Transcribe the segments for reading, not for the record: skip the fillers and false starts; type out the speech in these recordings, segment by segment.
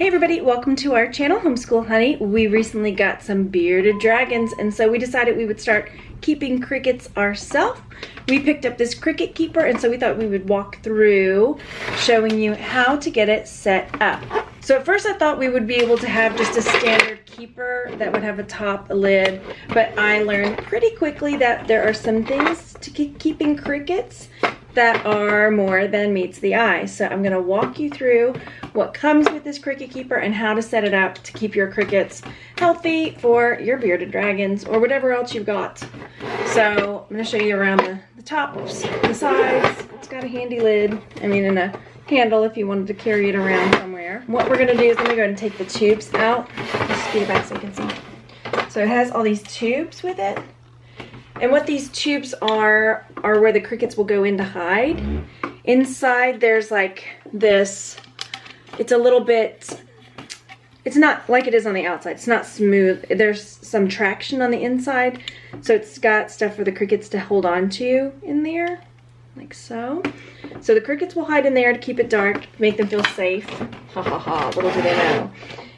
Hey everybody, welcome to our channel, Homeschool Honey. We recently got some bearded dragons, and so we decided we would start keeping crickets ourselves. We picked up this Kricket Keeper, and so we thought we would walk through showing you how to get it set up. So at first I thought we would be able to have just a standard keeper that would have a top, a lid, but I learned pretty quickly that there are some things to keeping crickets that are more than meets the eye. So I'm going to walk you through what comes with this Kricket Keeper and how to set it up to keep your crickets healthy for your bearded dragons or whatever else you've got. So I'm going to show you around the tops, the sides. It's got a handy lid, and a handle if you wanted to carry it around somewhere. What we're going to do is I'm going to go ahead and take the tubes out. Just speed it back so you can see. So it has all these tubes with it. And what these tubes are where the crickets will go in to hide. Inside there's like this, it's a little bit, it's not like it is on the outside. It's not smooth. There's some traction on the inside. So it's got stuff for the crickets to hold on to in there, like so. So the crickets will hide in there to keep it dark, make them feel safe. Ha ha ha, little do they know.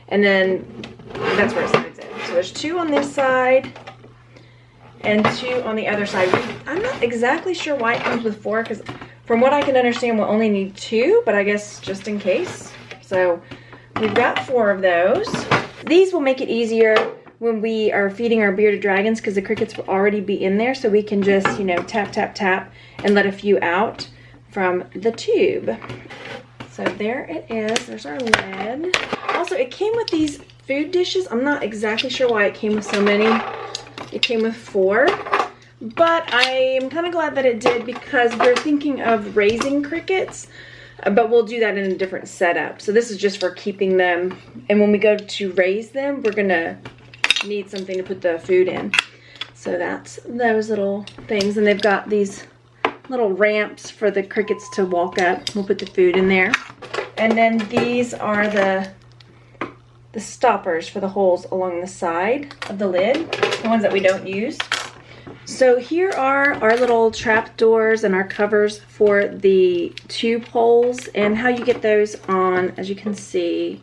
And then that's where it slides in. So there's two on this side and two on the other side. I'm not exactly sure why it comes with four, because from what I can understand we'll only need two, but I guess just in case. So we've got four of those. These will make it easier when we are feeding our bearded dragons because the crickets will already be in there, so we can just, tap, tap, tap and let a few out from the tube. So there it is. There's our lid. Also, it came with these food dishes. I'm not exactly sure why it came with so many. It came with four, but I am kind of glad that it did because we're thinking of raising crickets, but we'll do that in a different setup. So this is just for keeping them, and when we go to raise them, we're gonna need something to put the food in. So that's those little things, and they've got these little ramps for the crickets to walk up. We'll put the food in there. And then these are the stoppers for the holes along the side of the lid, the ones that we don't use. So here are our little trap doors and our covers for the tube holes and how you get those on, as you can see.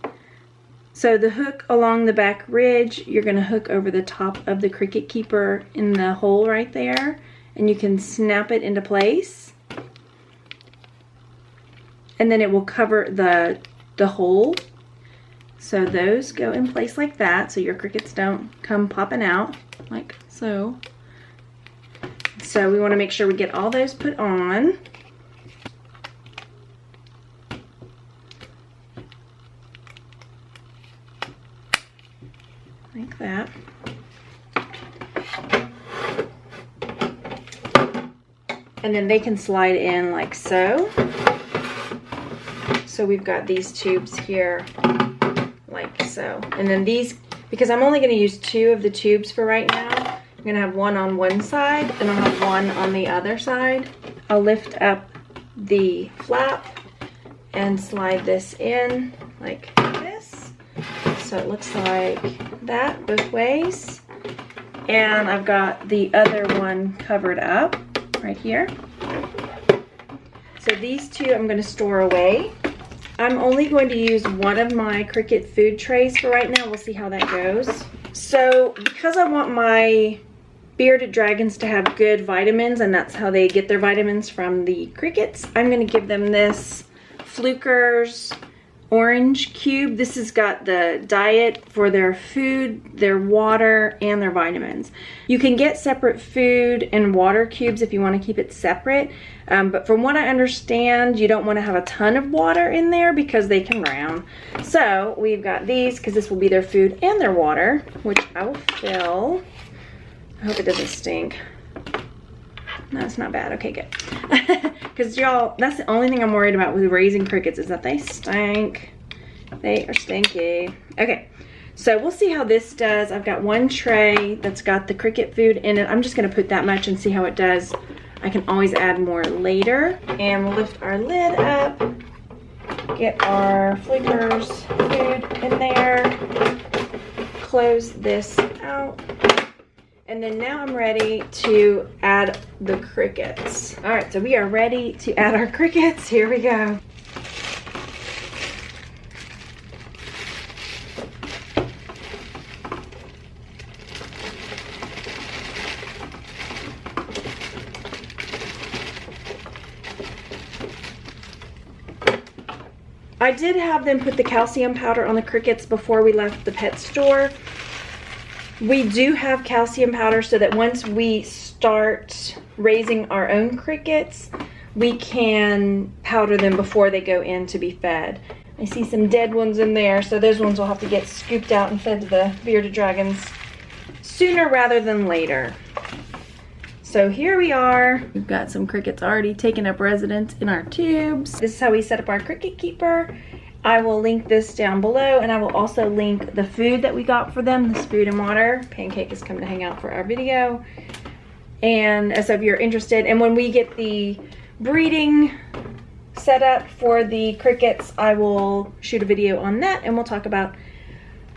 So the hook along the back ridge, you're going to hook over the top of the Kricket Keeper in the hole right there, and you can snap it into place. And then it will cover the hole. So those go in place like that, so your crickets don't come popping out, like so. So we want to make sure we get all those put on. Like that. And then they can slide in like so. So we've got these tubes here. Like so. And then these, because I'm only going to use two of the tubes for right now, I'm going to have one on one side and I'll have one on the other side. I'll lift up the flap and slide this in like this. So it looks like that both ways. And I've got the other one covered up right here. So these two I'm going to store away. I'm only going to use one of my cricket food trays for right now. We'll see how that goes. So because I want my bearded dragons to have good vitamins, and that's how they get their vitamins from the crickets, I'm going to give them this Fluker's orange cube. This has got the diet for their food, their water, and their vitamins. You can get separate food and water cubes if you want to keep it separate, but from what I understand, you don't want to have a ton of water in there because they can drown. So we've got these because this will be their food and their water, which I will fill. I hope it doesn't stink. No, it's not bad. Okay, good. Because y'all, that's the only thing I'm worried about with raising crickets is that they stink. They are stinky. Okay, so we'll see how this does. I've got one tray that's got the cricket food in it. I'm just going to put that much and see how it does. I can always add more later. And we'll lift our lid up. Get our Fluker's food in there. Close this out. And then now I'm ready to add the crickets. All right, so we are ready to add our crickets. Here we go. I did have them put the calcium powder on the crickets before we left the pet store. We do have calcium powder so that once we start raising our own crickets, we can powder them before they go in to be fed. I see some dead ones in there, so those ones will have to get scooped out and fed to the bearded dragons sooner rather than later. So here we are. We've got some crickets already taking up residence in our tubes. This is how we set up our Kricket Keeper. I will link this down below, and I will also link the food that we got for them, this food and water. Pancake is coming to hang out for our video. And so if you're interested, and when we get the breeding set up for the crickets, I will shoot a video on that, and we'll talk about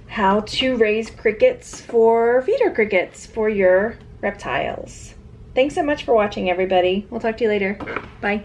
how to raise crickets for feeder crickets for your reptiles. Thanks so much for watching, everybody. We'll talk to you later. Bye.